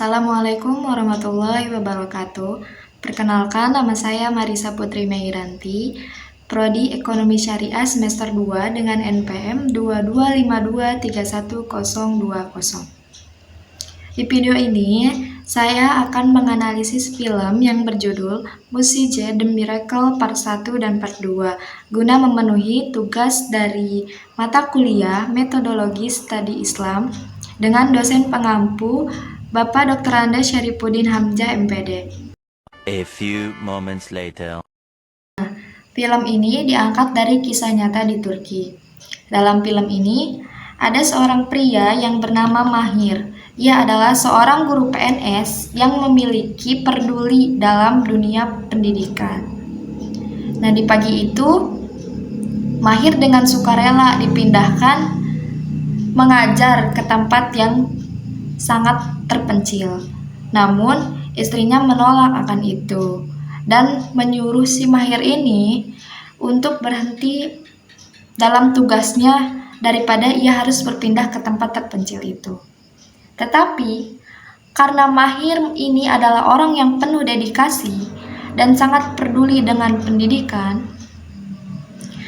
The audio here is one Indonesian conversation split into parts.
Assalamualaikum warahmatullahi wabarakatuh. Perkenalkan, nama saya Marisa Putri Meiranti, Prodi Ekonomi Syariah semester 2 dengan NPM 22523120. Di video ini, saya akan menganalisis film yang berjudul Musije The Miracle Part 1 dan Part 2 guna memenuhi tugas dari mata kuliah Metodologi Studi Islam dengan dosen pengampu Bapak Dr. Anda Syarifuddin Hamzah MPD. A few moments later. Film ini diangkat dari kisah nyata di Turki. Dalam film ini, ada seorang pria yang bernama Mahir. Ia adalah seorang guru PNS yang memiliki peduli dalam dunia pendidikan. Nah, di pagi itu, Mahir dengan sukarela dipindahkan mengajar ke tempat yang sangat terpencil. Namun, istrinya menolak akan itu dan menyuruh si Mahir ini untuk berhenti dalam tugasnya daripada ia harus berpindah ke tempat terpencil itu. Tetapi, karena Mahir ini adalah orang yang penuh dedikasi dan sangat peduli dengan pendidikan,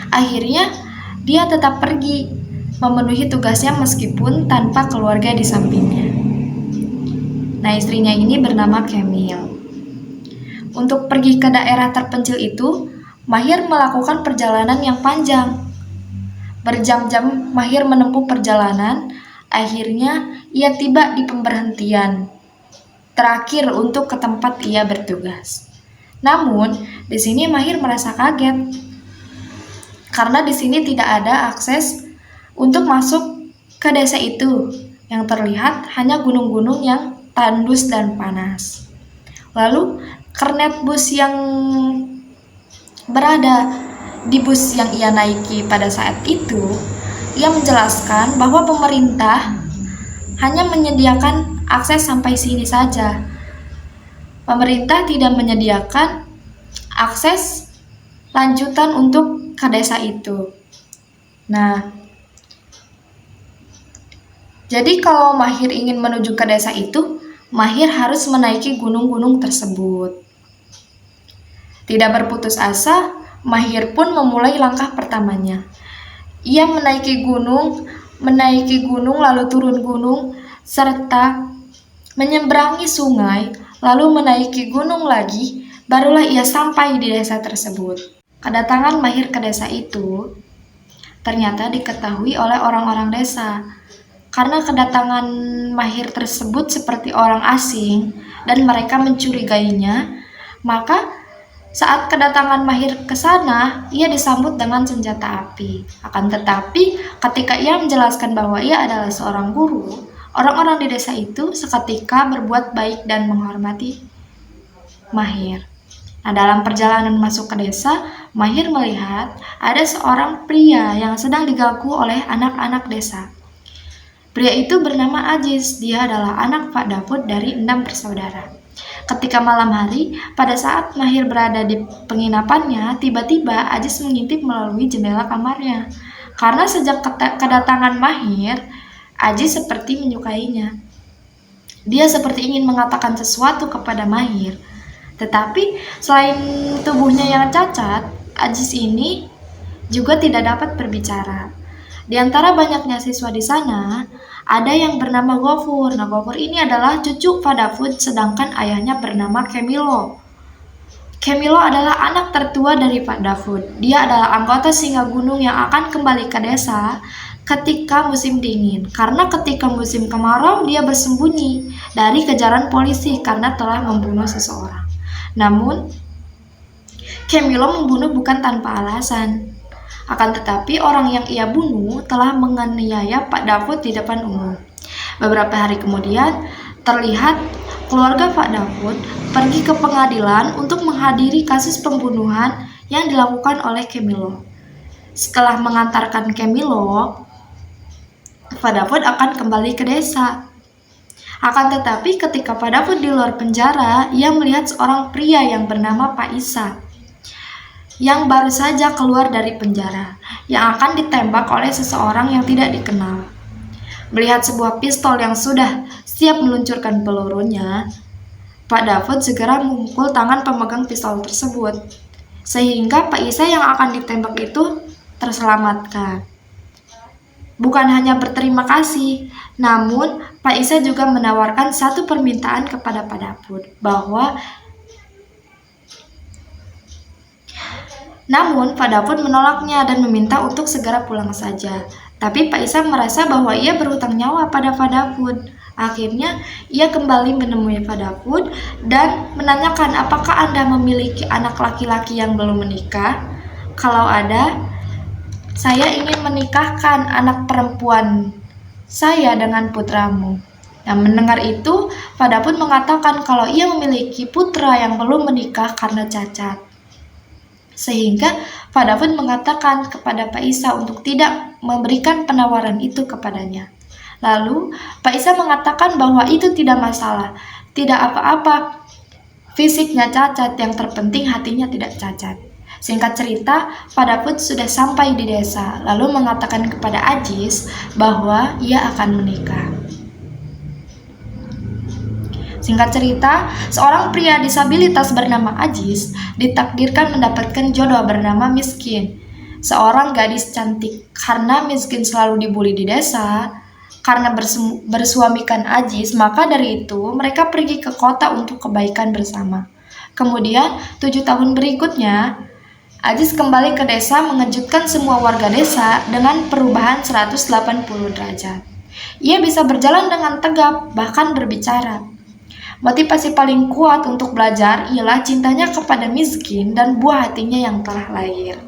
akhirnya dia tetap pergi memenuhi tugasnya meskipun tanpa keluarga di sampingnya. Nah, istrinya ini bernama Kemil. Untuk pergi ke daerah terpencil itu, Mahir melakukan perjalanan yang panjang. Berjam-jam Mahir menempuh perjalanan, akhirnya ia tiba di pemberhentian terakhir untuk ke tempat ia bertugas. Namun, di sini Mahir merasa kaget karena di sini tidak ada akses untuk masuk ke desa itu. Yang terlihat hanya gunung-gunung yang tandus dan panas. Lalu, kernet bus yang berada di bus yang ia naiki pada saat itu, ia menjelaskan bahwa pemerintah hanya menyediakan akses sampai sini saja. Pemerintah tidak menyediakan akses lanjutan untuk ke desa itu. Nah, jadi kalau Mahir ingin menuju ke desa itu, Mahir harus menaiki gunung-gunung tersebut. Tidak berputus asa, Mahir pun memulai langkah pertamanya. Ia menaiki gunung lalu turun gunung, serta menyeberangi sungai, lalu menaiki gunung lagi, barulah ia sampai di desa tersebut. Kedatangan Mahir ke desa itu ternyata diketahui oleh orang-orang desa. Karena kedatangan Mahir tersebut seperti orang asing dan mereka mencurigainya, maka saat kedatangan Mahir ke sana, ia disambut dengan senjata api. Akan tetapi, ketika ia menjelaskan bahwa ia adalah seorang guru, orang-orang di desa itu seketika berbuat baik dan menghormati Mahir. Nah, dalam perjalanan masuk ke desa, Mahir melihat ada seorang pria yang sedang diganggu oleh anak-anak desa. Pria itu bernama Aziz. Dia adalah anak Pak Dafud dari 6 bersaudara. Ketika malam hari, pada saat Mahir berada di penginapannya, tiba-tiba Aziz mengintip melalui jendela kamarnya. Karena sejak kedatangan Mahir, Aziz seperti menyukainya. Dia seperti ingin mengatakan sesuatu kepada Mahir. Tetapi selain tubuhnya yang cacat, Aziz ini juga tidak dapat berbicara. Di antara banyaknya siswa di sana, ada yang bernama Gofur. Nah, Gofur ini adalah cucu Pak Dafud, sedangkan ayahnya bernama Kemilo. Kemilo adalah anak tertua dari Pak Dafud. Dia adalah anggota Singa Gunung yang akan kembali ke desa ketika musim dingin. Karena ketika musim kemarau, dia bersembunyi dari kejaran polisi karena telah membunuh seseorang. Namun, Kemilo membunuh bukan tanpa alasan. Akan tetapi orang yang ia bunuh telah menganiaya Pak Dafud di depan umum. Beberapa hari kemudian, terlihat keluarga Pak Dafud pergi ke pengadilan untuk menghadiri kasus pembunuhan yang dilakukan oleh Kemilo. Setelah mengantarkan Kemilo, Pak Dafud akan kembali ke desa. Akan tetapi ketika Pak Dafud di luar penjara, ia melihat seorang pria yang bernama Pak Isa yang baru saja keluar dari penjara, yang akan ditembak oleh seseorang yang tidak dikenal. Melihat sebuah pistol yang sudah siap meluncurkan pelurunya, Pak Dafud segera memukul tangan pemegang pistol tersebut, sehingga Pak Isa yang akan ditembak itu terselamatkan. Bukan hanya berterima kasih, namun Pak Isa juga menawarkan satu permintaan kepada Pak Dafud bahwa Namun, Pak Dafud menolaknya dan meminta untuk segera pulang saja. Tapi Pak Isa merasa bahwa ia berhutang nyawa pada Pak Dafud. Akhirnya, ia kembali menemui Pak Dafud dan menanyakan apakah Anda memiliki anak laki-laki yang belum menikah? Kalau ada, saya ingin menikahkan anak perempuan saya dengan putramu. Nah, mendengar itu, Pak Dafud mengatakan kalau ia memiliki putra yang belum menikah karena cacat. Sehingga Pak Dafud mengatakan kepada Pak Isa untuk tidak memberikan penawaran itu kepadanya. Lalu Pak Isa mengatakan bahwa itu tidak masalah, tidak apa-apa, fisiknya cacat, yang terpenting hatinya tidak cacat. Singkat cerita, Pak Dafud sudah sampai di desa, lalu mengatakan kepada Ajis bahwa ia akan menikah. Singkat cerita, seorang pria disabilitas bernama Ajis ditakdirkan mendapatkan jodoh bernama Miskin, seorang gadis cantik. Karena Miskin selalu dibully di desa, karena bersuamikan Ajis, maka dari itu mereka pergi ke kota untuk kebaikan bersama. Kemudian, 7 tahun berikutnya, Ajis kembali ke desa mengejutkan semua warga desa dengan perubahan 180 derajat. Ia bisa berjalan dengan tegap, bahkan berbicara. Motivasi paling kuat untuk belajar ialah cintanya kepada Miskin dan buah hatinya yang telah lahir.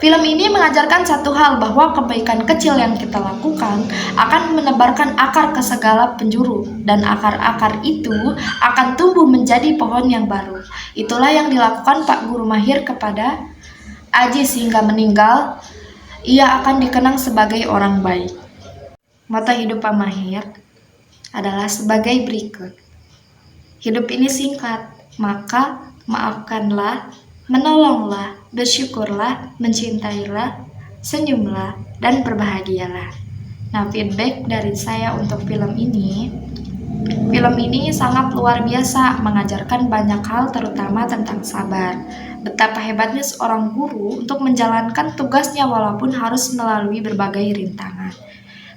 Film ini mengajarkan satu hal, bahwa kebaikan kecil yang kita lakukan akan menebarkan akar ke segala penjuru, dan akar-akar itu akan tumbuh menjadi pohon yang baru. Itulah yang dilakukan Pak Guru Mahir kepada Ajis hingga meninggal. Ia akan dikenang sebagai orang baik. Motto hidup Pak Mahir adalah sebagai berikut. Hidup ini singkat, maka maafkanlah, menolonglah, bersyukurlah, mencintailah, senyumlah, dan berbahagialah. Nah, feedback dari saya untuk film ini sangat luar biasa, mengajarkan banyak hal terutama tentang sabar. Betapa hebatnya seorang guru untuk menjalankan tugasnya walaupun harus melalui berbagai rintangan.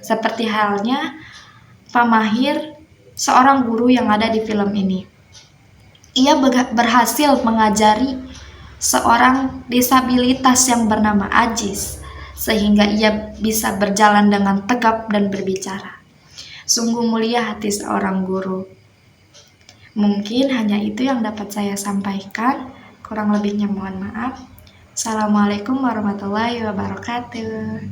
Seperti halnya Pak Mahir, seorang guru yang ada di film ini. Ia berhasil mengajari seorang disabilitas yang bernama Ajis, sehingga ia bisa berjalan dengan tegap dan berbicara. Sungguh mulia hati seorang guru. Mungkin hanya itu yang dapat saya sampaikan, kurang lebihnya mohon maaf. Assalamualaikum warahmatullahi wabarakatuh.